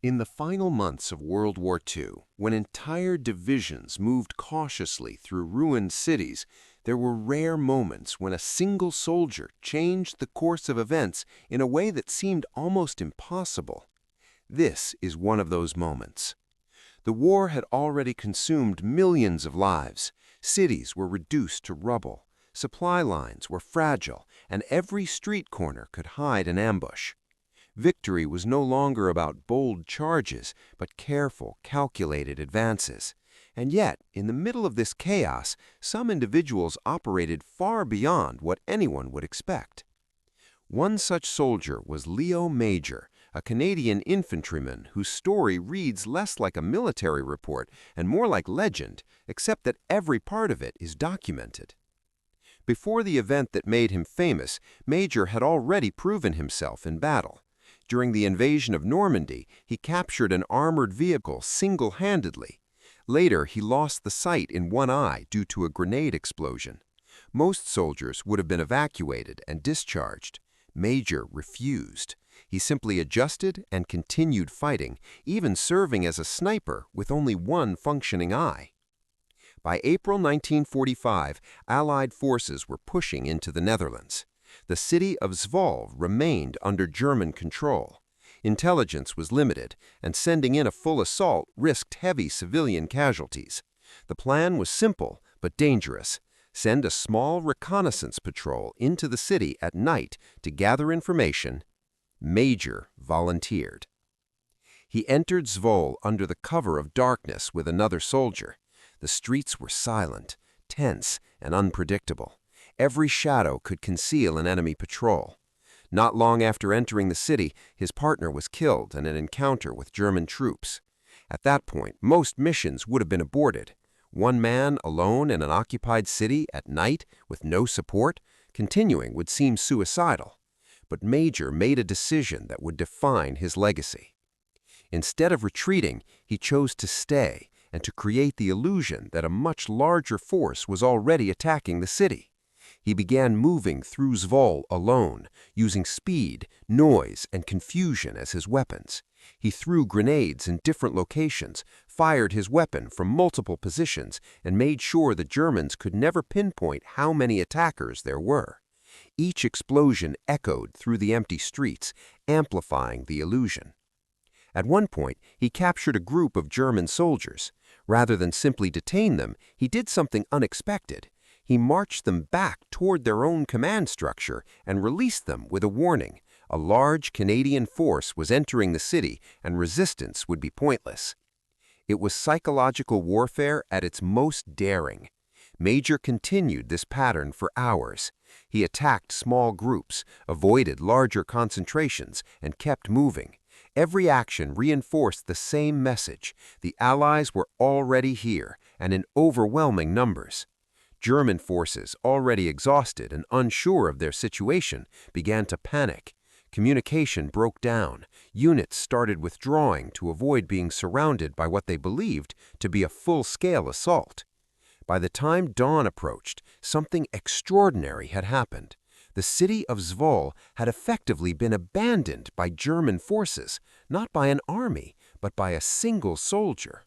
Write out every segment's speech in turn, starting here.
In the final months of World War II, when entire divisions moved cautiously through ruined cities, there were rare moments when a single soldier changed the course of events in a way that seemed almost impossible. This is one of those moments. The war had already consumed millions of lives. Cities were reduced to rubble. Supply lines were fragile, and every street corner could hide an ambush. Victory was no longer about bold charges, but careful, calculated advances. And yet, in the middle of this chaos, some individuals operated far beyond what anyone would expect. One such soldier was Leo Major, a Canadian infantryman whose story reads less like a military report and more like legend, except that every part of it is documented. Before the event that made him famous, Major had already proven himself in battle. During the invasion of Normandy, he captured an armored vehicle single-handedly. Later, he lost the sight in one eye due to a grenade explosion. Most soldiers would have been evacuated and discharged. Major refused. He simply adjusted and continued fighting, even serving as a sniper with only one functioning eye. By April 1945, Allied forces were pushing into the Netherlands. The city of Zwolle remained under German control. Intelligence was limited, and sending in a full assault risked heavy civilian casualties. The plan was simple but dangerous. Send a small reconnaissance patrol into the city at night to gather information. Major volunteered. He entered Zwolle under the cover of darkness with another soldier. The streets were silent, tense, and unpredictable. Every shadow could conceal an enemy patrol. Not long after entering the city, his partner was killed in an encounter with German troops. At that point, most missions would have been aborted. One man alone in an occupied city at night with no support, continuing would seem suicidal. But Major made a decision that would define his legacy. Instead of retreating, he chose to stay and to create the illusion that a much larger force was already attacking the city. He began moving through Zwolle alone, using speed, noise, and confusion as his weapons. He threw grenades in different locations, fired his weapon from multiple positions, and made sure the Germans could never pinpoint how many attackers there were. Each explosion echoed through the empty streets, amplifying the illusion. At one point, he captured a group of German soldiers. Rather than simply detain them, he did something unexpected. He marched them back toward their own command structure and released them with a warning. A large Canadian force was entering the city and resistance would be pointless. It was psychological warfare at its most daring. Major continued this pattern for hours. He attacked small groups, avoided larger concentrations, and kept moving. Every action reinforced the same message. The Allies were already here, and in overwhelming numbers. German forces, already exhausted and unsure of their situation, began to panic. Communication broke down. Units started withdrawing to avoid being surrounded by what they believed to be a full-scale assault. By the time dawn approached, something extraordinary had happened. The city of Zwolle had effectively been abandoned by German forces, not by an army, but by a single soldier.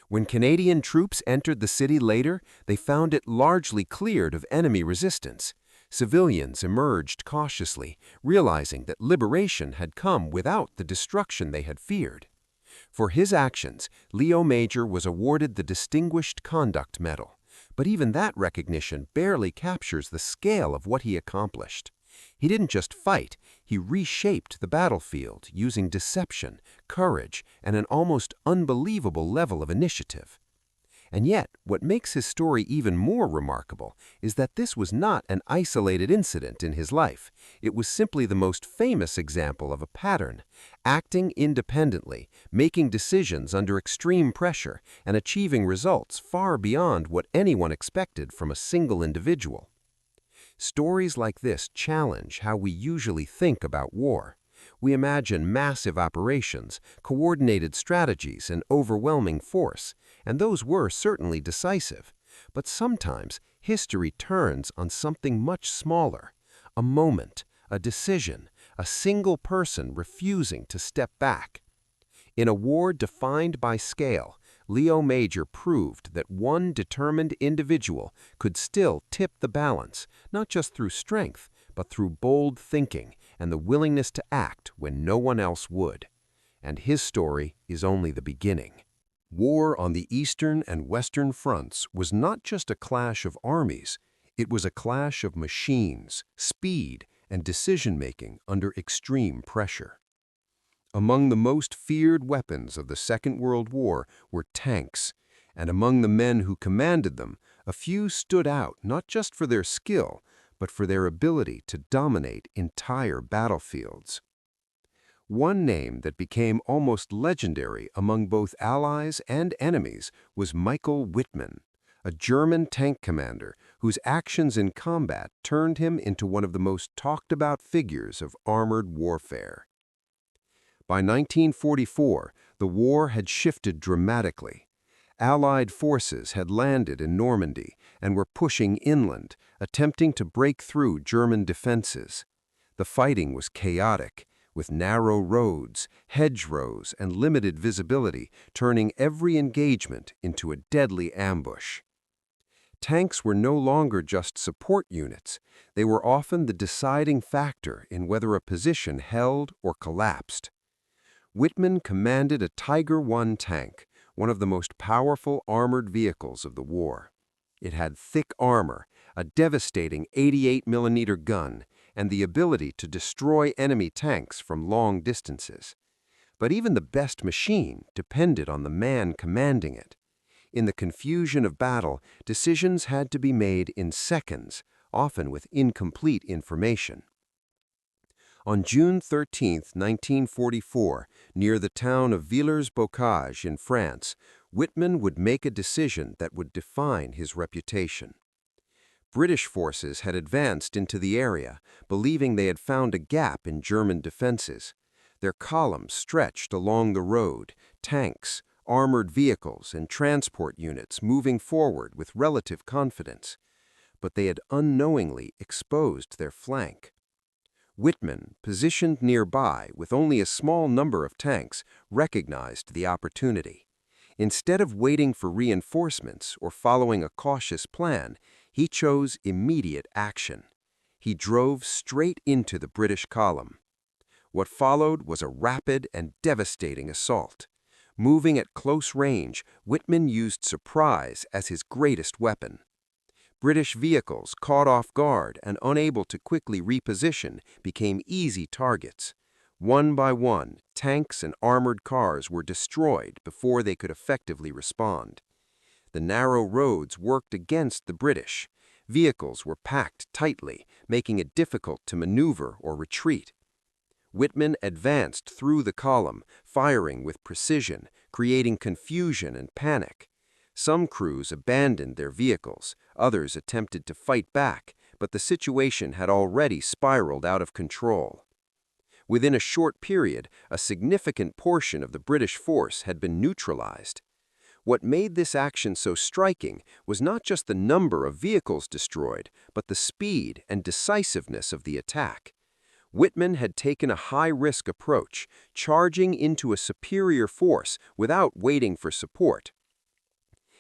When Canadian troops entered the city later, they found it largely cleared of enemy resistance. Civilians emerged cautiously, realizing that liberation had come without the destruction they had feared. For his actions, Leo Major was awarded the Distinguished Conduct Medal, but even that recognition barely captures the scale of what he accomplished. He didn't just fight, he reshaped the battlefield using deception, courage, and an almost unbelievable level of initiative. And yet, what makes his story even more remarkable is that this was not an isolated incident in his life. It was simply the most famous example of a pattern, acting independently, making decisions under extreme pressure, and achieving results far beyond what anyone expected from a single individual. Stories like this challenge how we usually think about war. We imagine massive operations, coordinated strategies, and overwhelming force, and those were certainly decisive. But sometimes history turns on something much smaller, a moment, a decision, a single person refusing to step back. In a war defined by scale, Leo Major proved that one determined individual could still tip the balance, not just through strength, but through bold thinking and the willingness to act when no one else would. And his story is only the beginning. War on the Eastern and Western fronts was not just a clash of armies, it was a clash of machines, speed, and decision-making under extreme pressure. Among the most feared weapons of the Second World War were tanks, and among the men who commanded them, a few stood out not just for their skill, but for their ability to dominate entire battlefields. One name that became almost legendary among both allies and enemies was Michael Wittmann, a German tank commander whose actions in combat turned him into one of the most talked-about figures of armored warfare. By 1944, the war had shifted dramatically. Allied forces had landed in Normandy and were pushing inland, attempting to break through German defenses. The fighting was chaotic, with narrow roads, hedgerows, and limited visibility, turning every engagement into a deadly ambush. Tanks were no longer just support units. They were often the deciding factor in whether a position held or collapsed. Wittmann commanded a Tiger I tank, one of the most powerful armored vehicles of the war. It had thick armor, a devastating 88mm gun, and the ability to destroy enemy tanks from long distances. But even the best machine depended on the man commanding it. In the confusion of battle, decisions had to be made in seconds, often with incomplete information. On June 13, 1944, near the town of Villers-Bocage in France, Wittmann would make a decision that would define his reputation. British forces had advanced into the area, believing they had found a gap in German defenses. Their columns stretched along the road, tanks, armored vehicles, and transport units moving forward with relative confidence. But they had unknowingly exposed their flank. Wittmann, positioned nearby with only a small number of tanks, recognized the opportunity. Instead of waiting for reinforcements or following a cautious plan, he chose immediate action. He drove straight into the British column. What followed was a rapid and devastating assault. Moving at close range, Wittmann used surprise as his greatest weapon. British vehicles, caught off guard and unable to quickly reposition, became easy targets. One by one, tanks and armored cars were destroyed before they could effectively respond. The narrow roads worked against the British. Vehicles were packed tightly, making it difficult to maneuver or retreat. Wittmann advanced through the column, firing with precision, creating confusion and panic. Some crews abandoned their vehicles, others attempted to fight back, but the situation had already spiraled out of control. Within a short period, a significant portion of the British force had been neutralized. What made this action so striking was not just the number of vehicles destroyed, but the speed and decisiveness of the attack. Wittmann had taken a high-risk approach, charging into a superior force without waiting for support.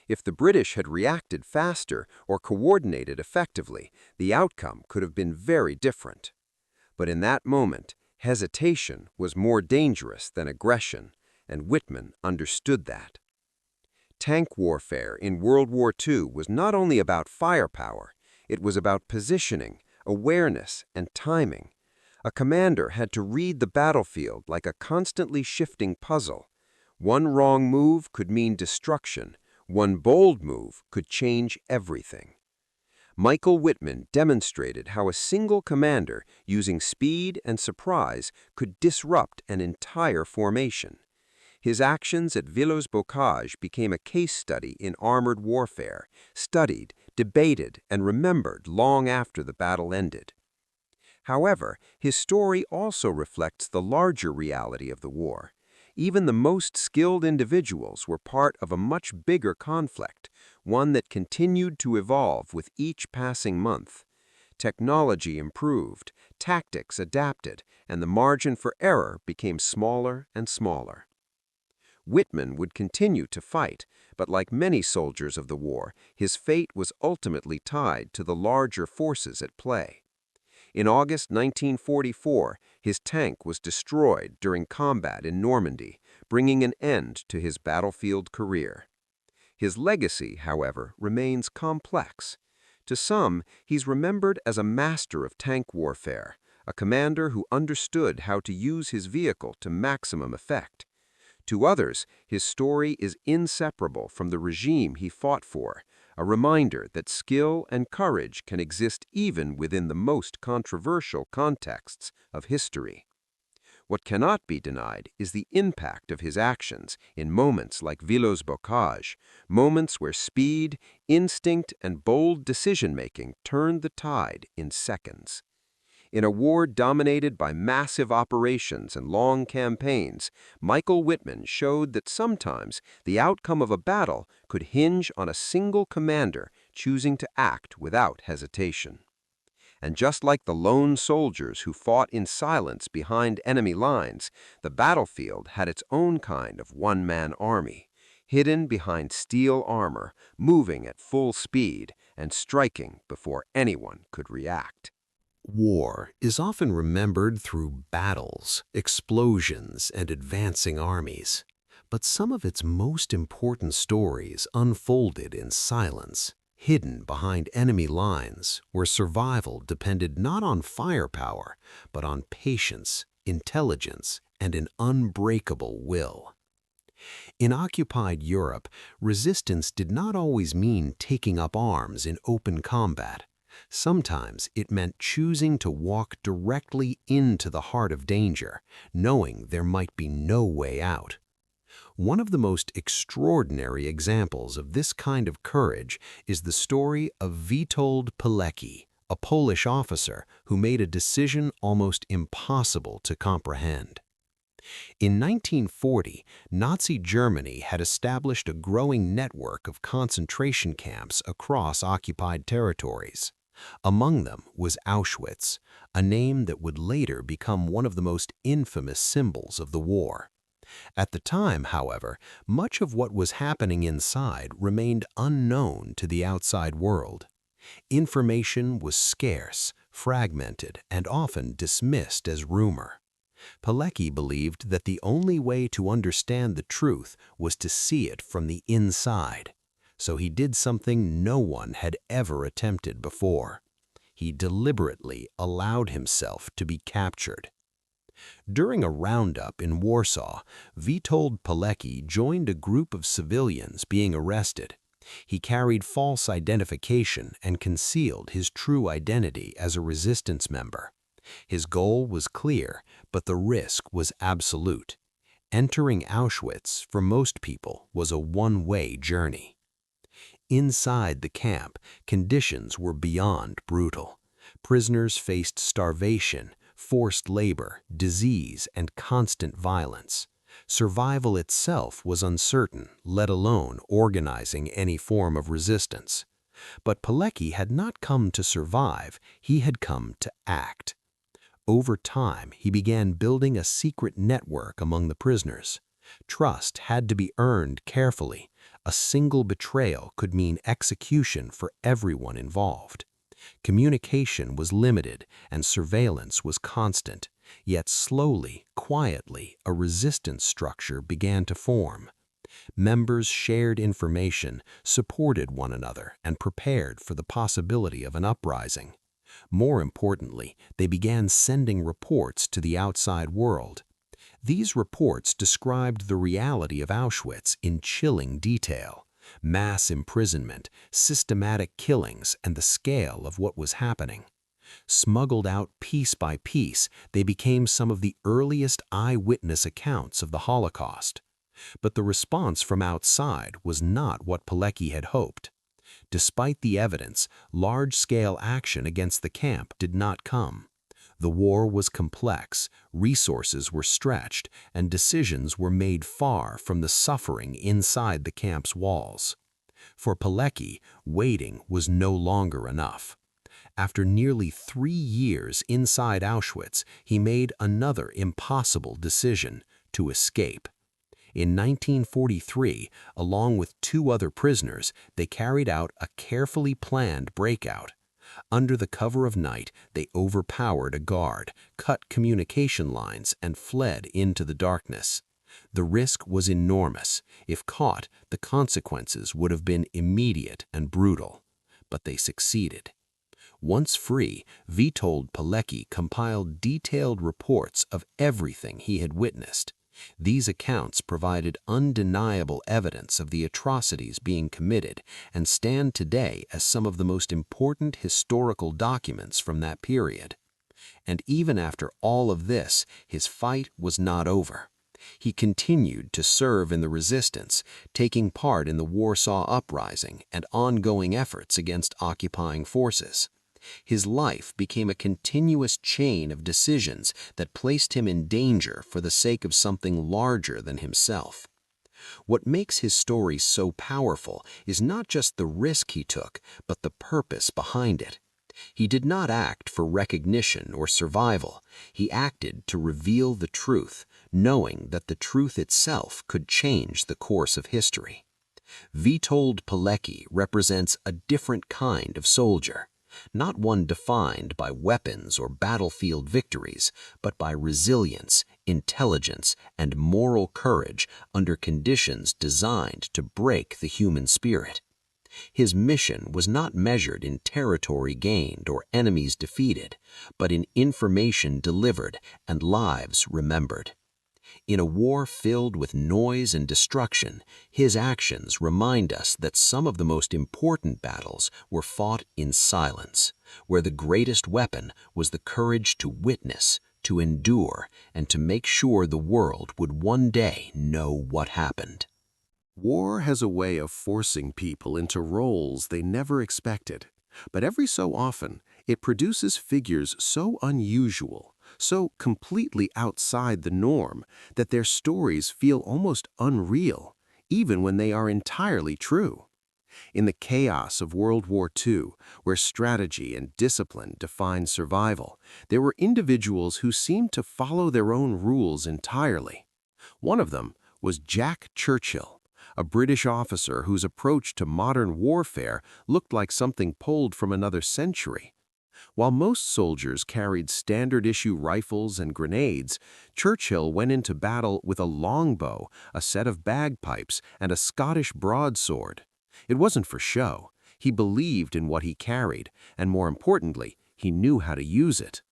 If the British had reacted faster or coordinated effectively, the outcome could have been very different. But in that moment, hesitation was more dangerous than aggression, and Wittmann understood that. Tank warfare in World War II was not only about firepower, it was about positioning, awareness, and timing. A commander had to read the battlefield like a constantly shifting puzzle. One wrong move could mean destruction. One bold move could change everything. Michael Wittmann demonstrated how a single commander, using speed and surprise, could disrupt an entire formation. His actions at Villers-Bocage became a case study in armored warfare, studied, debated, and remembered long after the battle ended. However, his story also reflects the larger reality of the war. Even the most skilled individuals were part of a much bigger conflict, one that continued to evolve with each passing month. Technology improved, tactics adapted, and the margin for error became smaller and smaller. Wittmann would continue to fight, but like many soldiers of the war, his fate was ultimately tied to the larger forces at play. In August 1944, his tank was destroyed during combat in Normandy, bringing an end to his battlefield career. His legacy, however, remains complex. To some, he's remembered as a master of tank warfare, a commander who understood how to use his vehicle to maximum effect. To others, his story is inseparable from the regime he fought for, a reminder that skill and courage can exist even within the most controversial contexts of history. What cannot be denied is the impact of his actions in moments like Witold Pilecki, moments where speed, instinct, and bold decision-making turned the tide in seconds. In a war dominated by massive operations and long campaigns, Michael Wittmann showed that sometimes the outcome of a battle could hinge on a single commander choosing to act without hesitation. And just like the lone soldiers who fought in silence behind enemy lines, the battlefield had its own kind of one-man army, hidden behind steel armor, moving at full speed, and striking before anyone could react. War is often remembered through battles, explosions, and advancing armies. But some of its most important stories unfolded in silence, hidden behind enemy lines, where survival depended not on firepower, but on patience, intelligence, and an unbreakable will. In occupied Europe, resistance did not always mean taking up arms in open combat. Sometimes it meant choosing to walk directly into the heart of danger, knowing there might be no way out. One of the most extraordinary examples of this kind of courage is the story of Witold Pilecki, a Polish officer who made a decision almost impossible to comprehend. In 1940, Nazi Germany had established a growing network of concentration camps across occupied territories. Among them was Auschwitz, a name that would later become one of the most infamous symbols of the war. At the time, however, much of what was happening inside remained unknown to the outside world. Information was scarce, fragmented, and often dismissed as rumor. Pilecki believed that the only way to understand the truth was to see it from the inside. So he did something no one had ever attempted before. He deliberately allowed himself to be captured. During a roundup in Warsaw, Witold Pilecki joined a group of civilians being arrested. He carried false identification and concealed his true identity as a resistance member. His goal was clear, but the risk was absolute. Entering Auschwitz, for most people, was a one-way journey. Inside the camp, conditions were beyond brutal. Prisoners faced starvation, forced labor, disease, and constant violence. Survival itself was uncertain, let alone organizing any form of resistance. But Pilecki had not come to survive, he had come to act. Over time, he began building a secret network among the prisoners. Trust had to be earned carefully. A single betrayal could mean execution for everyone involved. Communication was limited and surveillance was constant, yet slowly, quietly, a resistance structure began to form. Members shared information, supported one another, and prepared for the possibility of an uprising. More importantly, they began sending reports to the outside world. These reports described the reality of Auschwitz in chilling detail: mass imprisonment, systematic killings, and the scale of what was happening. Smuggled out piece by piece, they became some of the earliest eyewitness accounts of the Holocaust. But the response from outside was not what Pilecki had hoped. Despite the evidence, large-scale action against the camp did not come. The war was complex, resources were stretched, and decisions were made far from the suffering inside the camp's walls. For Pilecki, waiting was no longer enough. After nearly 3 years inside Auschwitz, he made another impossible decision: to escape. In 1943, along with 2 other prisoners, they carried out a carefully planned breakout. Under the cover of night, they overpowered a guard, cut communication lines, and fled into the darkness. The risk was enormous. If caught, the consequences would have been immediate and brutal. But they succeeded. Once free, Witold Pilecki compiled detailed reports of everything he had witnessed. These accounts provided undeniable evidence of the atrocities being committed and stand today as some of the most important historical documents from that period. And even after all of this, his fight was not over. He continued to serve in the resistance, taking part in the Warsaw Uprising and ongoing efforts against occupying forces. His life became a continuous chain of decisions that placed him in danger for the sake of something larger than himself. What makes his story so powerful is not just the risk he took, but the purpose behind it. He did not act for recognition or survival. He acted to reveal the truth, knowing that the truth itself could change the course of history. Witold Pilecki represents a different kind of soldier. Not one defined by weapons or battlefield victories, but by resilience, intelligence, and moral courage under conditions designed to break the human spirit. His mission was not measured in territory gained or enemies defeated, but in information delivered and lives remembered. In a war filled with noise and destruction, his actions remind us that some of the most important battles were fought in silence, where the greatest weapon was the courage to witness, to endure, and to make sure the world would one day know what happened. War has a way of forcing people into roles they never expected, but every so often it produces figures so unusual, so completely outside the norm, that their stories feel almost unreal, even when they are entirely true. In the chaos of World War II, where strategy and discipline defined survival, there were individuals who seemed to follow their own rules entirely. One of them was Jack Churchill, a British officer whose approach to modern warfare looked like something pulled from another century. While most soldiers carried standard-issue rifles and grenades, Churchill went into battle with a longbow, a set of bagpipes, and a Scottish broadsword. It wasn't for show. He believed in what he carried, and more importantly, he knew how to use it.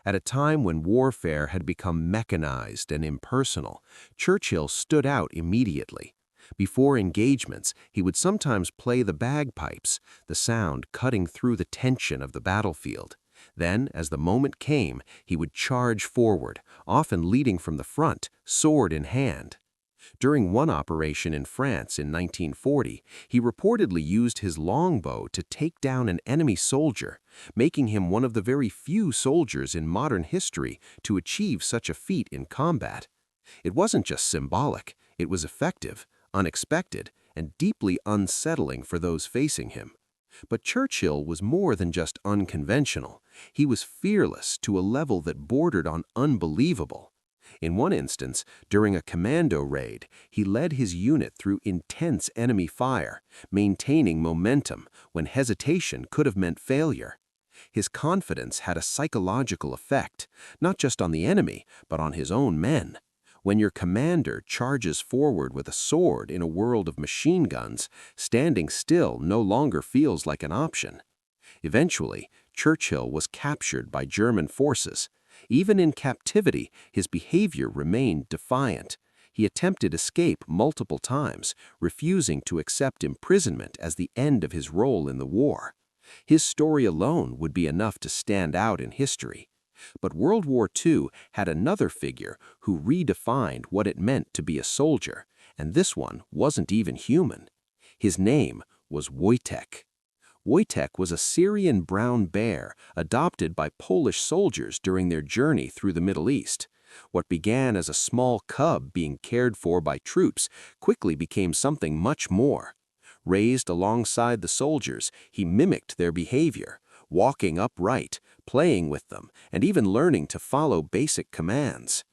At a time when warfare had become mechanized and impersonal, Churchill stood out immediately. Before engagements, he would sometimes play the bagpipes, the sound cutting through the tension of the battlefield. Then, as the moment came, he would charge forward, often leading from the front, sword in hand. During one operation in France in 1940, he reportedly used his longbow to take down an enemy soldier, making him one of the very few soldiers in modern history to achieve such a feat in combat. It wasn't just symbolic, it was effective, unexpected, and deeply unsettling for those facing him. But Churchill was more than just unconventional. He was fearless to a level that bordered on unbelievable. In one instance, during a commando raid, he led his unit through intense enemy fire, maintaining momentum when hesitation could have meant failure. His confidence had a psychological effect, not just on the enemy, but on his own men. When your commander charges forward with a sword in a world of machine guns, standing still no longer feels like an option. Eventually, Churchill was captured by German forces. Even in captivity, his behavior remained defiant. He attempted escape multiple times, refusing to accept imprisonment as the end of his role in the war. His story alone would be enough to stand out in history. But World War II had another figure who redefined what it meant to be a soldier, and this one wasn't even human. His name was Wojtek. Wojtek was a Syrian brown bear adopted by Polish soldiers during their journey through the Middle East. What began as a small cub being cared for by troops quickly became something much more. Raised alongside the soldiers, he mimicked their behavior, walking upright, playing with them, and even learning to follow basic commands.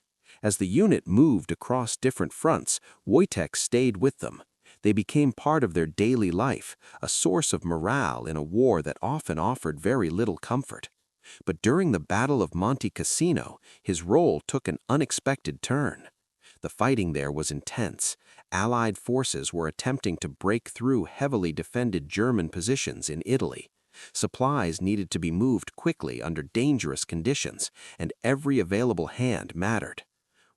As the unit moved across different fronts, Wojtek stayed with them. They became part of their daily life, a source of morale in a war that often offered very little comfort. But during the Battle of Monte Cassino, his role took an unexpected turn. The fighting there was intense. Allied forces were attempting to break through heavily defended German positions in Italy. Supplies needed to be moved quickly under dangerous conditions, and every available hand mattered.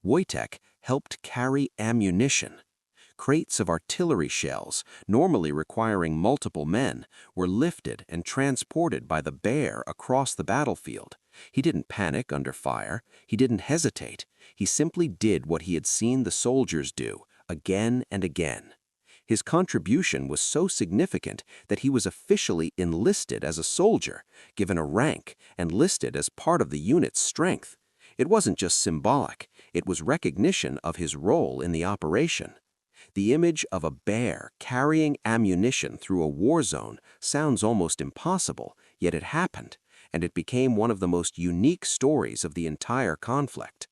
Wojtek helped carry ammunition. Crates of artillery shells, normally requiring multiple men, were lifted and transported by the bear across the battlefield. He didn't panic under fire. He didn't hesitate. He simply did what he had seen the soldiers do, again and again. His contribution was so significant that he was officially enlisted as a soldier, given a rank, and listed as part of the unit's strength. It wasn't just symbolic. It was recognition of his role in the operation. The image of a bear carrying ammunition through a war zone sounds almost impossible, yet it happened, and it became one of the most unique stories of the entire conflict.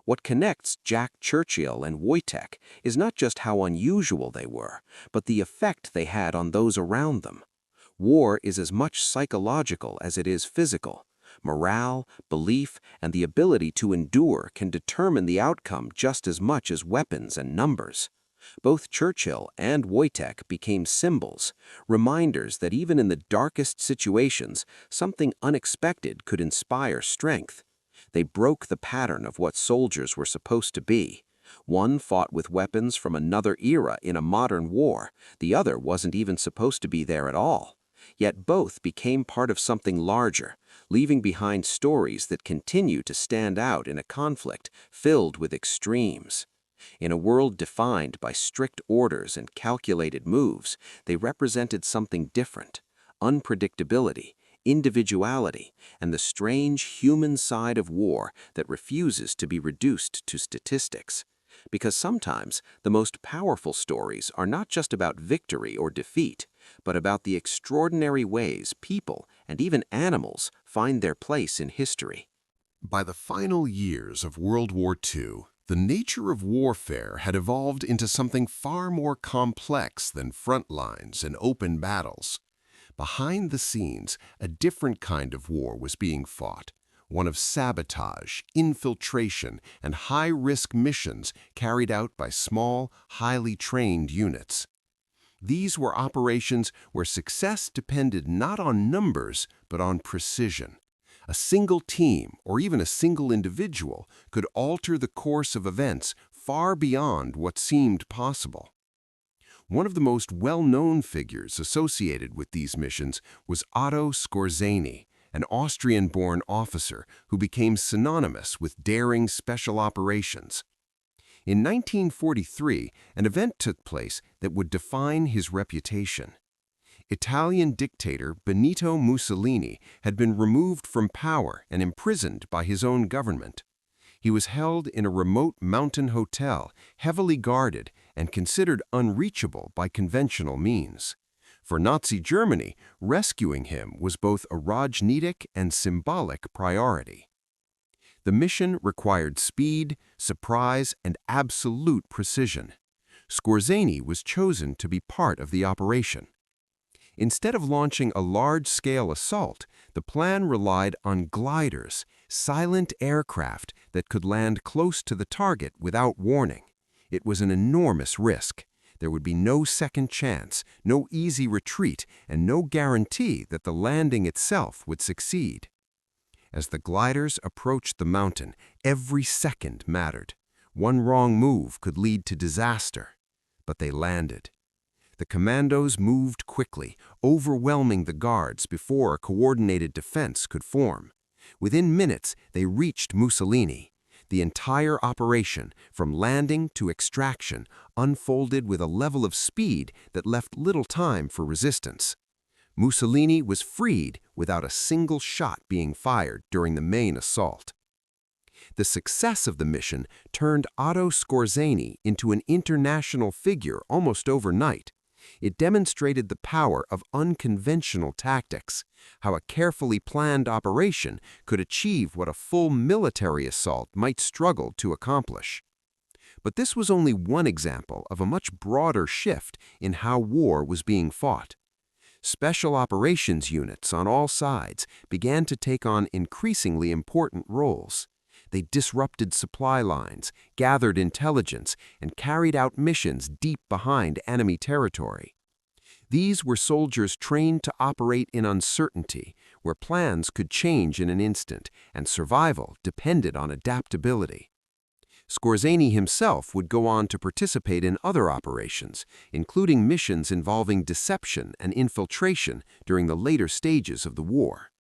What connects Jack Churchill and Wojtek is not just how unusual they were, but the effect they had on those around them. War is as much psychological as it is physical. Morale, belief, and the ability to endure can determine the outcome just as much as weapons and numbers. Both Churchill and Wojtek became symbols, reminders that even in the darkest situations, something unexpected could inspire strength. They broke the pattern of what soldiers were supposed to be. One fought with weapons from another era in a modern war. The other wasn't even supposed to be there at all. Yet both became part of something larger, leaving behind stories that continue to stand out in a conflict filled with extremes. In a world defined by strict orders and calculated moves, they represented something different: unpredictability, individuality, and the strange human side of war that refuses to be reduced to statistics. Because sometimes the most powerful stories are not just about victory or defeat, but about the extraordinary ways people and even animals find their place in history. By the final years of World War II, the nature of warfare had evolved into something far more complex than front lines and open battles. Behind the scenes, a different kind of war was being fought, one of sabotage, infiltration, and high-risk missions carried out by small, highly trained units. These were operations where success depended not on numbers, but on precision. A single team, or even a single individual, could alter the course of events far beyond what seemed possible. One of the most well-known figures associated with these missions was Otto Skorzeny, an Austrian-born officer who became synonymous with daring special operations. In 1943, an event took place that would define his reputation. Italian dictator Benito Mussolini had been removed from power and imprisoned by his own government. He was held in a remote mountain hotel, heavily guarded and considered unreachable by conventional means. For Nazi Germany, rescuing him was both a Rajnitic and symbolic priority. The mission required speed, surprise, and absolute precision. Skorzeny was chosen to be part of the operation. Instead of launching a large-scale assault, the plan relied on gliders, silent aircraft that could land close to the target without warning. It was an enormous risk. There would be no second chance, no easy retreat, and no guarantee that the landing itself would succeed. As the gliders approached the mountain, every second mattered. One wrong move could lead to disaster. But they landed. The commandos moved quickly, overwhelming the guards before a coordinated defense could form. Within minutes, they reached Mussolini. The entire operation, from landing to extraction, unfolded with a level of speed that left little time for resistance. Mussolini was freed without a single shot being fired during the main assault. The success of the mission turned Otto Skorzeny into an international figure almost overnight. It demonstrated the power of unconventional tactics, how a carefully planned operation could achieve what a full military assault might struggle to accomplish. But this was only one example of a much broader shift in how war was being fought. Special operations units on all sides began to take on increasingly important roles. They disrupted supply lines, gathered intelligence, and carried out missions deep behind enemy territory. These were soldiers trained to operate in uncertainty, where plans could change in an instant, and survival depended on adaptability. Skorzeny himself would go on to participate in other operations, including missions involving deception and infiltration during the later stages of the war.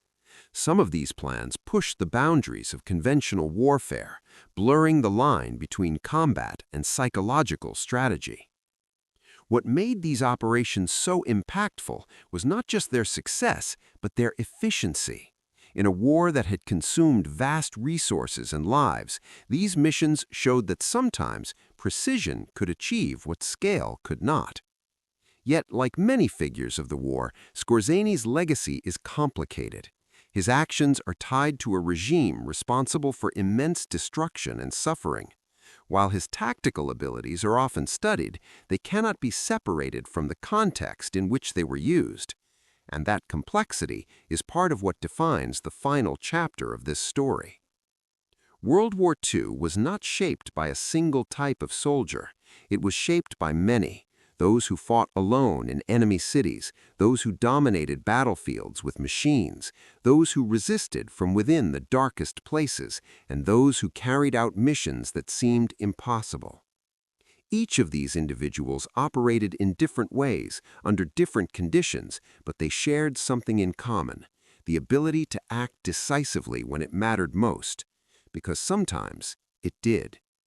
Some of these plans pushed the boundaries of conventional warfare, blurring the line between combat and psychological strategy. What made these operations so impactful was not just their success, but their efficiency. In a war that had consumed vast resources and lives, these missions showed that sometimes precision could achieve what scale could not. Yet, like many figures of the war, Skorzeny's legacy is complicated. His actions are tied to a regime responsible for immense destruction and suffering. While his tactical abilities are often studied, they cannot be separated from the context in which they were used. And that complexity is part of what defines the final chapter of this story. World War II was not shaped by a single type of soldier. It was shaped by many, those who fought alone in enemy cities, those who dominated battlefields with machines, those who resisted from within the darkest places, and those who carried out missions that seemed impossible. Each of these individuals operated in different ways, under different conditions, but they shared something in common: the ability to act decisively when it mattered most, because sometimes it did.